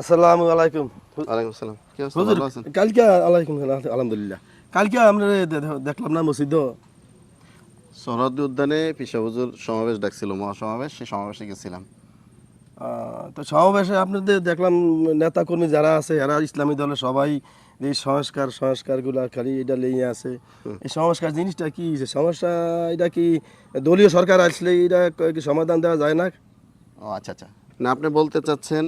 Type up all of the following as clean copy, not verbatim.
আসসালামু আলাইকুম। ওয়ালাইকুম আসসালাম। কি অবস্থা, হুজুর, ভালো আছেন? কালকে আলাইকুম সালাম, আলহামদুলিল্লাহ। কালকে আমরা দেখলাম না মসজিদ। সোহরাওয়ার্দী উদ্যানে পিসা হুজুর সমাবেশ ডাকছিল, মহাসমাবেশ, সেই সমাবেশে গেছিলাম। তো সমাবেশে আপনাদের দেখলাম নেতাকর্মী যারা আছে এরা ইসলামী দলের সবাই এই সংস্কারগুলো খালি এটা নিয়ে আছে। এই সংস্কার জিনিসটা কি সমস্যা? এটা কি দলীয় সরকার আসলে এটা কি সমাধান দেওয়া যায় না? ও আচ্ছা আচ্ছা, না আপনি বলতে চাচ্ছেন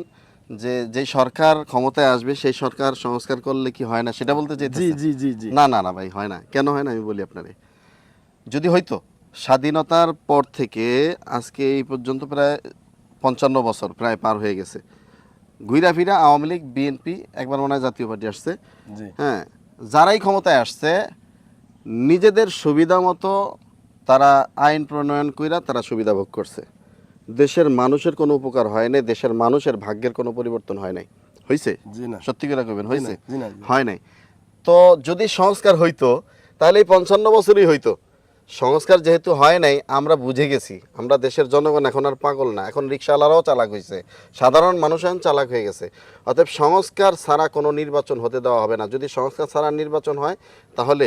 যে যেই সরকার ক্ষমতায় আসবে সেই সরকার সংস্কার করলে কি হয় না সেটা বলতে জি চাইতেছেন? জি জি জি। না না না ভাই, হয় না। কেন হয় না আমি বলি আপনারে। যদি হয়তো স্বাধীনতার পর থেকে আজকে এই পর্যন্ত প্রায় 55 বছর প্রায় পার হয়ে গেছে, ঘুরা ফিরা আওয়ামী লীগ, বিএনপি, একবার মনে হয় জাতীয় পার্টি আসছে। জি হ্যাঁ, যারাই ক্ষমতায় আসছে নিজেদের সুবিধা মতো তারা আইন প্রণয়ন কইরা তারা সুবিধা ভোগ করছে। দেশের মানুষের কোনো উপকার হয় নাই, দেশের মানুষের ভাগ্যের কোনো পরিবর্তন হয় নাই। হইছে? জি না সত্যি করে কইবেন, জি না হইছে? জি না জি না। হয় নাই। তো যদি সংস্কার হইতো তাহলে এই 55 বছরই হইতো। সংস্কার যেহেতু হয় নাই, আমরা বুঝে গেছি, আমরা দেশের জনগণ এখন আর পাগল না, এখন রিকশাওয়ালারাও চালাক হয়েছে, সাধারণ মানুষ এখন চালাক হয়ে গেছে। অতএব সংস্কার ছাড়া কোনো নির্বাচন হতে দেওয়া হবে না। যদি সংস্কার ছাড়া নির্বাচন হয় তাহলে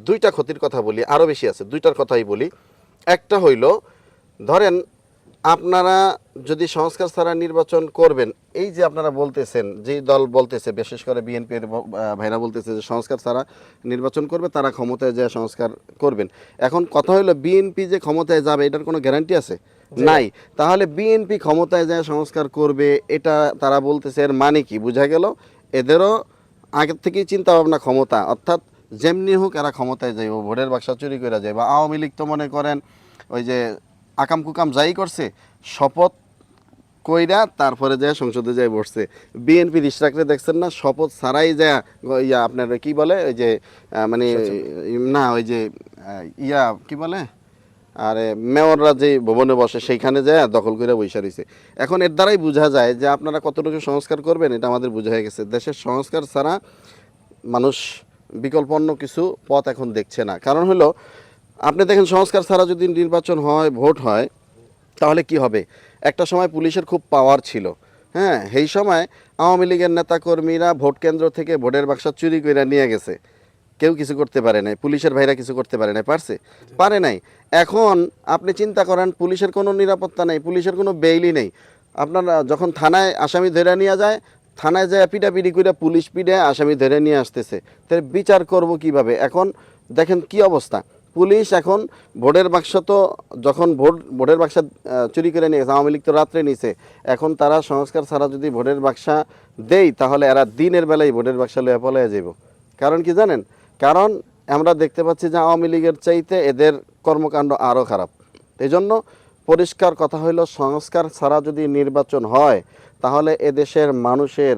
দুইটা ক্ষতির কথা বলি, আরও বেশি আছে, দুইটার কথাই বলি। একটা হইল, ধরেন আপনারা যদি সংস্কার ছাড়া নির্বাচন করবেন, এই যে আপনারা বলতেছেন, যেই দল বলতেছে, বিশেষ করে বিএনপির ভাইরা বলতেছে যে সংস্কার ছাড়া নির্বাচন করবে, তারা ক্ষমতায় যায় সংস্কার করবেন। এখন কথা হলো, বিএনপি যে ক্ষমতায় যাবে এটার কোনো গ্যারান্টি আছে? নাই। তাহলে বিএনপি ক্ষমতায় যায় সংস্কার করবে, এটা তারা বলতেছে, এর মানে কি? বোঝা গেল এদেরও আগের থেকেই চিন্তা ভাবনা ক্ষমতা, অর্থাৎ যেমনি হোক এরা ক্ষমতায় যাইব, ভোটের বাক্সা চুরি করে যায়। বা আওয়ামী লীগ তো মনে করেন ওই যে আকাম কুকাম যাই করছে, শপথ কইরা তারপরে যায় সংসদে যায় বসছে। বিএনপি ইশরাকরে দেখছেন না, শপথ ছাড়াই যায় ইয়া আপনার কি বলে ওই যে মানে না ওই যে ইয়া কি বলে, আরে মেয়ররা যে ভবনে বসে সেইখানে যায় দখল করে বৈশা রয়েছে। এখন এর দ্বারাই বোঝা যায় যে আপনারা কতটুকু সংস্কার করবেন, এটা আমাদের বোঝা হয়ে গেছে। দেশের সংস্কার ছাড়া মানুষ বিকল্প অন্য কিছু পথ এখন দেখছে না। কারণ হলো, আপনি দেখেন সংস্কার ছাড়া যদি নির্বাচন হয়, ভোট হয়, তাহলে কি হবে? একটা সময় পুলিশের খুব পাওয়ার ছিল। হ্যাঁ, সেই সময় আওয়ামী লীগের নেতাকর্মীরা ভোট কেন্দ্র থেকে ভোটের বাক্স চুরি করে নিয়ে গেছে, কেউ কিছু করতে পারে নাই, পুলিশের ভাইরা কিছু করতে পারে নাই, পারছে? পারে নাই। এখন আপনি চিন্তা করেন, পুলিশের কোনো নিরাপত্তা নেই, পুলিশের কোনো বেইলি নেই। আপনারা যখন থানায় আসামি ধরে নিয়ে যায়, থানায় যায় পিটাপিটি করে পুলিশ পিটে আসামি ধরে নিয়ে আসতেছে, তাহলে বিচার করব কিভাবে? এখন দেখেন কি অবস্থা। পুলিশ এখন ভোটের বাক্স তো যখন ভোটের বাক্সা চুরি করে নিয়ে গেছে, আওয়ামী লীগ তো রাত্রে নিছে, এখন তারা সংস্কার ছাড়া যদি ভোটের বাক্সা দেই তাহলে এরা দিনের বেলায় ভোটের বাক্সা লয়ে পলাইয়া যাব। কারণ কি জানেন? কারণ আমরা দেখতে পাচ্ছি যে আওয়ামী লীগের চাইতে এদের কর্মকাণ্ড আরও খারাপ। এই জন্য পরিষ্কার কথা হইল, সংস্কার ছাড়া যদি নির্বাচন হয় তাহলে এদেশের মানুষের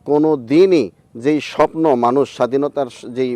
কোনো দিনই যেই স্বপ্ন, মানুষ স্বাধীনতার যেই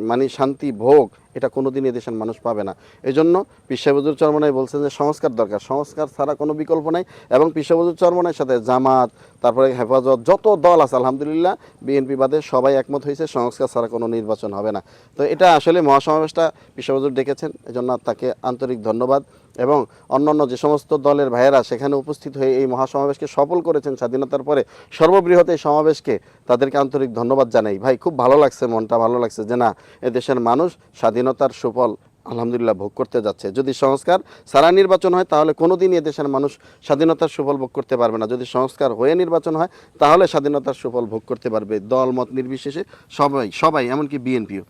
মানে শান্তি ভোগ, এটা কোনো দিন এদেশের মানুষ পাবে না। এই জন্য পীর সাহেব হুজুর চরমনাই বলছেন যে সংস্কার দরকার, সংস্কার ছাড়া কোনো বিকল্প নাই। এবং পীর সাহেব হুজুর চরমনাইয়ের সাথে জামাত, তারপরে হেফাজত, যত দল আছে আলহামদুলিল্লাহ বিএনপি বাদে সবাই একমত হয়েছে সংস্কার ছাড়া কোনো নির্বাচন হবে না। তো এটা আসলে মহাসমাবেশটা পীর সাহেব হুজুর ডেকেছেন, এজন্য তাকে আন্তরিক ধন্যবাদ। এবং অন্যান্য যে সমস্ত দলের ভাইয়েরা সেখানে উপস্থিত হয়ে এই মহাসমাবেশকে সফল করেছেন, স্বাধীনতার পরে সর্ববৃহৎ এই সমাবেশকে, তাদেরকে আন্তরিক ধন্যবাদ জানাই। ভাই খুব ভালো লাগছে, মনটা ভালো লাগছে যে না, এদেশের মানুষ স্বাধীনতার সুফল আলহামদুলিল্লাহ ভোগ করতে যাচ্ছে। যদি সংস্কার সারা নির্বাচন হয় তাহলে কোনোদিনই এদেশের মানুষ স্বাধীনতার সুফল ভোগ করতে পারবে না। যদি সংস্কার হয়ে নির্বাচন হয় তাহলে স্বাধীনতার সুফল ভোগ করতে পারবে, দল মত নির্বিশেষে সবাই সবাই, এমনকি বিএনপিও।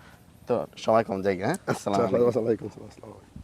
তো সময় কম জায়গা। হ্যাঁ, আসসালামু আলাইকুম। ওয়ালাইকুম আসসালাম।